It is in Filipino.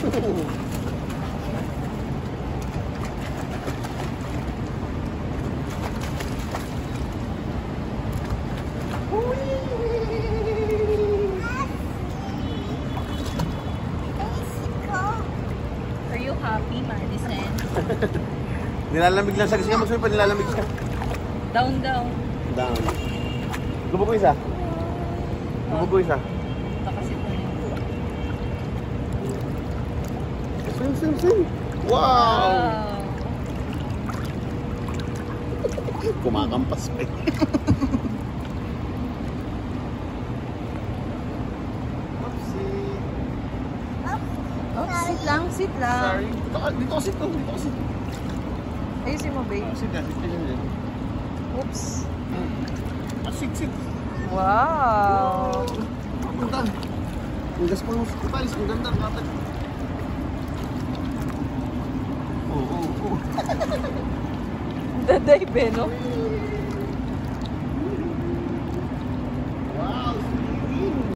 Are you happy, Madison? Nilalamig lang siya kasi nga magsulit pa nilalamig siya. Down, down. Down. Lubog ko isa. Lubog ko isa. Nakasit na yun. Swim, swim, swim. Wow! Kumakampas pa eh. Oh, sit lang, sit lang. Sorry. Dito ko sit to. Dito ko sit. Ayusin mo, babe. Sit ka. Sit ka dyan. Oops. Sit, sit. Wow! Punta. Ang gas pa ng hospitalis. Ang ganda. Natin. Oo. Daday, Beno.